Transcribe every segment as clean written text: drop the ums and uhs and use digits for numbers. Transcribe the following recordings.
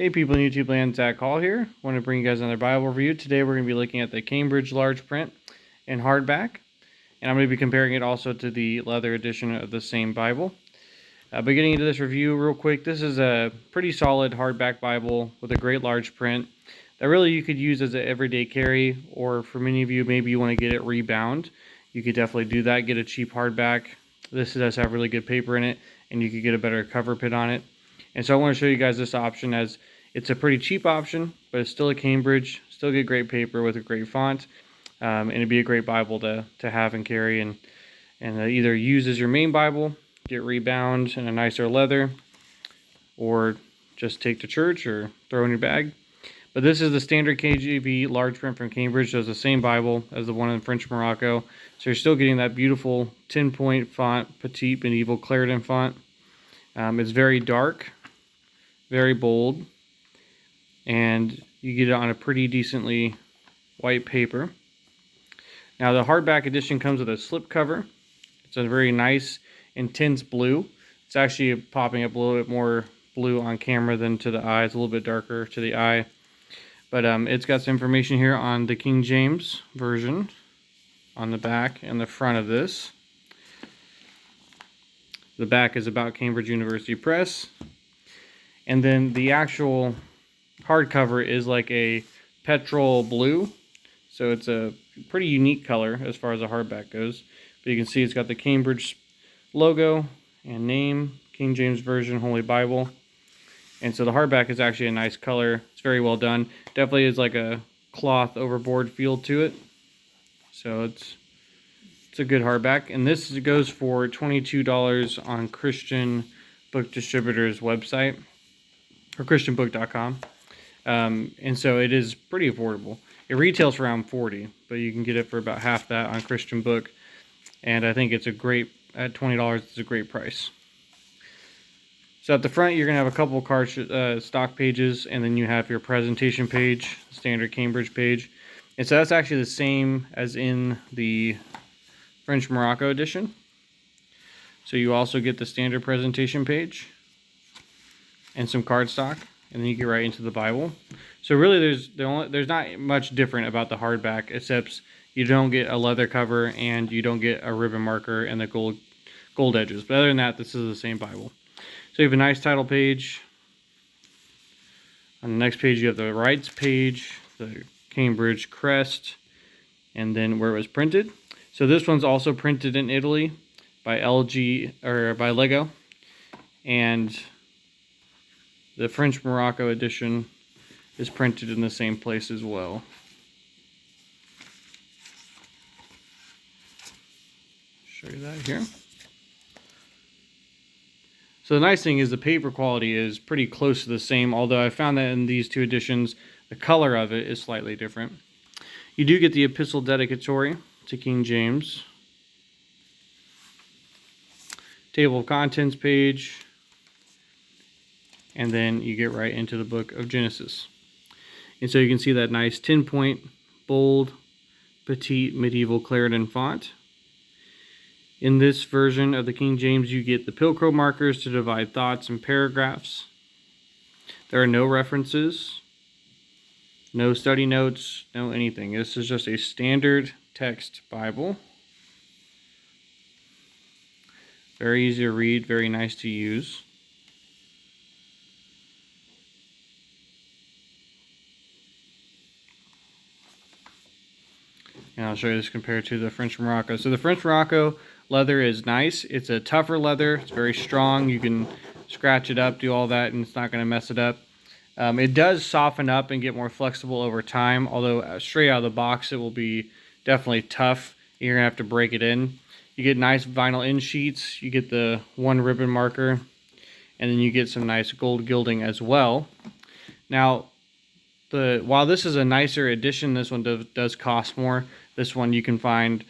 Hey people in YouTube land, Zach Hall here. Want to bring you guys another Bible review. Today we're going to be looking at the Cambridge large print in hardback. And I'm going to be comparing it also to the leather edition of the same Bible. But getting into this review real quick, this is a pretty solid hardback Bible with a great large print that really you could use as an everyday carry, or for many of you, maybe you want to get it rebound. You could definitely do that, get a cheap hardback. This does have really good paper in it, and you could get a better cover pit on it. And so I want to show you guys this option, as it's a pretty cheap option, but it's still a Cambridge, still get great paper with a great font, and it'd be a great Bible to have and carry, and either use as your main Bible, get rebound in a nicer leather, or just take to church or throw in your bag. But this is the standard KJV large print from Cambridge, so it's the same Bible as the one in French Morocco. So you're still getting that beautiful 10-point font, petite medieval Clarendon font. It's very dark, very bold, and you get it on a pretty decently white paper. Now the hardback edition comes with a slip cover. It's a very nice intense blue. It's actually popping up a little bit more blue on camera than to the eye. It's a little bit darker to the eye. But it's got some information here on the King James version on the back and the front of this. The back is about Cambridge University Press. And then the actual hardcover is like a petrol blue. So it's a pretty unique color as far as a hardback goes. But you can see it's got the Cambridge logo and name, King James Version, Holy Bible. And so the hardback is actually a nice color. It's very well done. Definitely is like a cloth overboard feel to it. So it's a good hardback. And this goes for $22 on Christian Book Distributor's website, or christianbook.com. And so it is pretty affordable. It retails for around $40, but you can get it for about half that on Christian Book. And I think it's a great, at $20, it's a great price. So at the front, you're going to have a couple card stock pages, and then you have your presentation page, standard Cambridge page. And so that's actually the same as in the French Morocco edition. So you also get the standard presentation page and some cardstock, and then you get right into the Bible. So really there's not much different about the hardback, except you don't get a leather cover and you don't get a ribbon marker and the gold edges. But other than that, this is the same Bible. So you have a nice title page. On the next page you have the rights page, the Cambridge crest, and then where it was printed. So this one's also printed in Italy by by Lego, and the French Morocco edition is printed in the same place as well. Show you that here. So the nice thing is the paper quality is pretty close to the same, although I found that in these two editions, the color of it is slightly different. You do get the epistle dedicatory to King James. Table of contents page. And then you get right into the book of Genesis. And so you can see that nice 10-point, bold, petite, medieval Clarendon font. In this version of the King James, you get the Pilcrow markers to divide thoughts and paragraphs. There are no references, no study notes, no anything. This is just a standard text Bible. Very easy to read, very nice to use. And I'll show you this compared to the French Morocco. So the French Morocco leather is nice. It's a tougher leather. It's very strong. You can scratch it up, do all that, and it's not going to mess it up. It does soften up and get more flexible over time, although straight out of the box it will be definitely tough. You're going to have to break it in. You get nice vinyl end sheets. You get the one ribbon marker, and then you get some nice gold gilding as well. Now, while this is a nicer edition, this one does cost more. This one you can find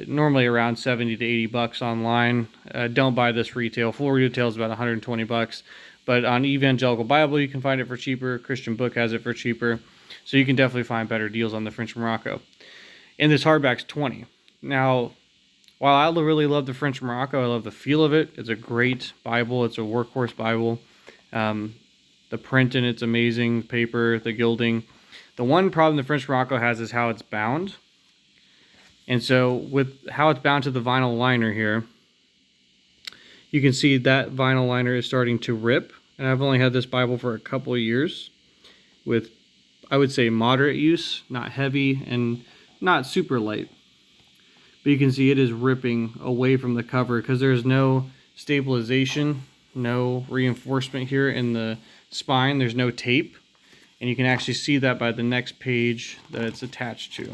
normally around 70 to 80 bucks online. Don't buy this retail. Full retail is about 120 bucks. But on Evangelical Bible, you can find it for cheaper. Christian Book has it for cheaper. So you can definitely find better deals on the French Morocco. And this hardback's 20. Now, while I really love the French Morocco, I love the feel of it. It's a great Bible. It's a workhorse Bible. The print in it's amazing, paper, the gilding. The one problem the French Morocco has is how it's bound. And so with how it's bound to the vinyl liner here, you can see that vinyl liner is starting to rip. And I've only had this Bible for a couple of years with, I would say, moderate use, not heavy and not super light. But you can see it is ripping away from the cover because there's no stabilization, no reinforcement here in the spine. There's no tape. And you can actually see that by the next page that it's attached to.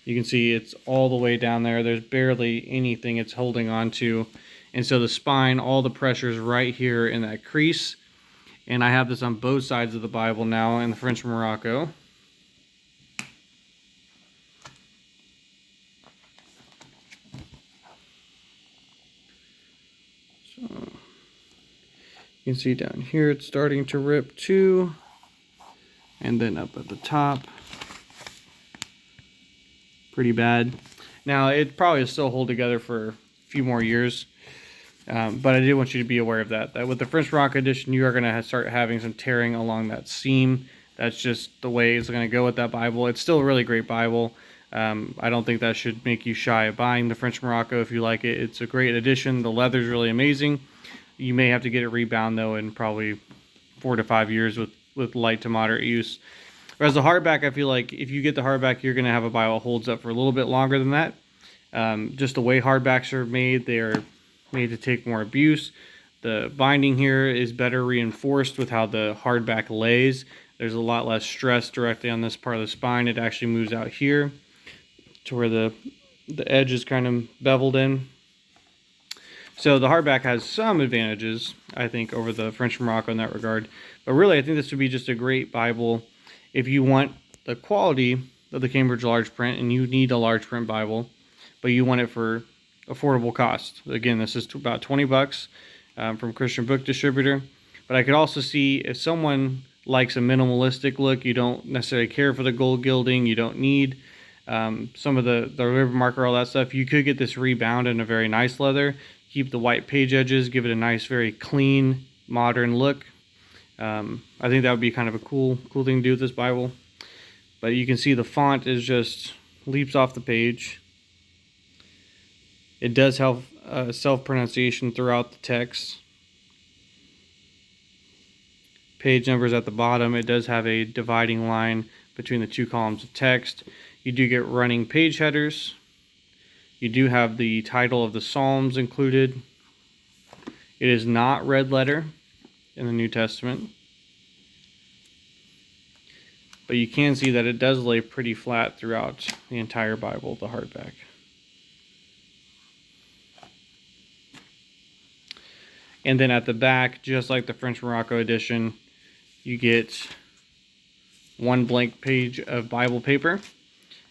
You can see it's all the way down there. There's barely anything it's holding on to. And so the spine, all the pressure is right here in that crease. And I have this on both sides of the Bible now in the French Morocco. So you can see down here it's starting to rip too. And then up at the top. Pretty bad. Now it probably will still hold together for a few more years. But I did want you to be aware of that with the French Morocco edition, you are going to start having some tearing along that seam. That's just the way it's going to go with that Bible. It's still a really great Bible. I don't think that should make you shy of buying the French Morocco if you like it. It's a great edition. The leather is really amazing. You may have to get it rebound, though, in probably 4 to 5 years with light to moderate use. Whereas the hardback, I feel like if you get the hardback, you're going to have a Bible that holds up for a little bit longer than that. Just the way hardbacks are made, they're made to take more abuse. The binding here is better reinforced with how the hardback lays. There's a lot less stress directly on this part of the spine. It actually moves out here to where the edge is kind of beveled in. So the hardback has some advantages, I think, over the French Morocco in that regard. But really, I think this would be just a great Bible if you want the quality of the Cambridge large print and you need a large print Bible, but you want it for affordable cost. Again, this is about 20 bucks from Christian Book Distributor. But I could also see if someone likes a minimalistic look, you don't necessarily care for the gold gilding, you don't need some of the ribbon marker, all that stuff, you could get this rebound in a very nice leather, keep the white page edges, give it a nice, very clean, modern look. I think that would be kind of a cool thing to do with this Bible. But you can see the font is just leaps off the page. It does have self-pronunciation throughout the text. Page numbers at the bottom. It does have a dividing line between the two columns of text. You do get running page headers. You do have the title of the Psalms included. It is not red letter in the New Testament. But you can see that it does lay pretty flat throughout the entire Bible, the hardback. And then at the back, just like the French Morocco edition, you get one blank page of Bible paper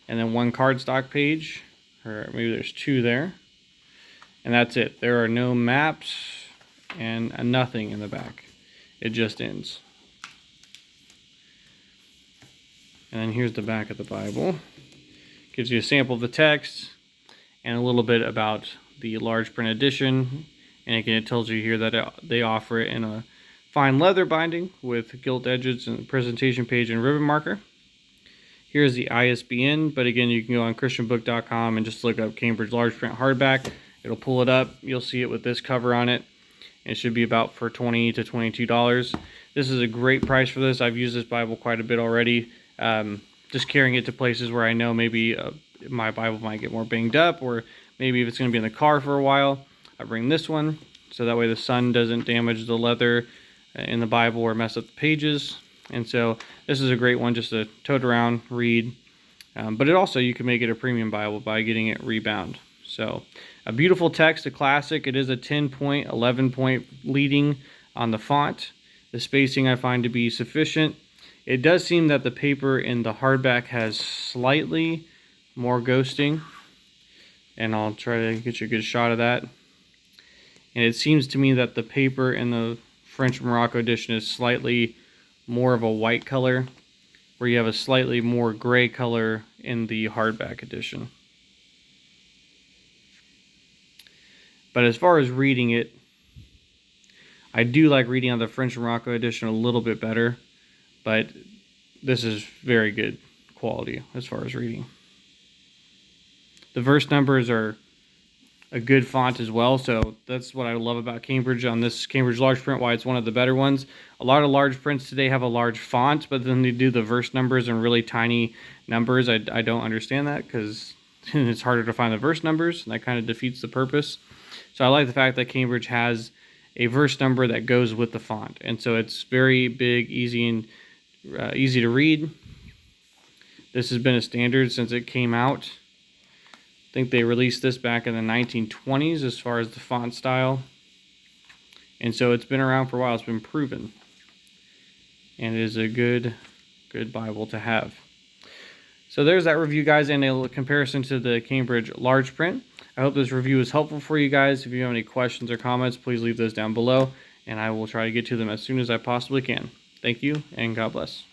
and then one cardstock page, or maybe there's two there. And that's it. There are no maps and nothing in the back. It just ends. And then here's the back of the Bible. Gives you a sample of the text and a little bit about the large print edition. And again, it tells you here that they offer it in a fine leather binding with gilt edges and presentation page and ribbon marker. Here's the ISBN, but again, you can go on christianbook.com and just look up Cambridge large print hardback. It'll pull it up. You'll see it with this cover on it. It should be about for $20 to $22. This is a great price for this. I've used this Bible quite a bit already. Just carrying it to places where I know maybe my Bible might get more banged up, or maybe if it's going to be in the car for a while, I bring this one so that way the sun doesn't damage the leather in the Bible or mess up the pages. And so this is a great one just to tote around, read. But it also, you can make it a premium Bible by getting it rebound. So a beautiful text, a classic. It is a 10-point, 11-point leading on the font. The spacing I find to be sufficient. It does seem that the paper in the hardback has slightly more ghosting. And I'll try to get you a good shot of that. And it seems to me that the paper in the French Morocco edition is slightly more of a white color, where you have a slightly more gray color in the hardback edition. But as far as reading it, I do like reading on the French Morocco edition a little bit better, but this is very good quality as far as reading. The verse numbers are a good font as well, so that's what I love about Cambridge on this Cambridge large print, why it's one of the better ones. A lot of large prints today have a large font, but then they do the verse numbers in really tiny numbers. I don't understand that because it's harder to find the verse numbers, and that kind of defeats the purpose. So I like the fact that Cambridge has a verse number that goes with the font, and so it's very big, easy, and easy to read. This has been a standard since it came out. I think they released this back in the 1920s as far as the font style. And so it's been around for a while. It's been proven. And it is a good Bible to have. So there's that review, guys, and a comparison to the Cambridge large print. I hope this review is helpful for you guys. If you have any questions or comments, please leave those down below, and I will try to get to them as soon as I possibly can. Thank you, and God bless.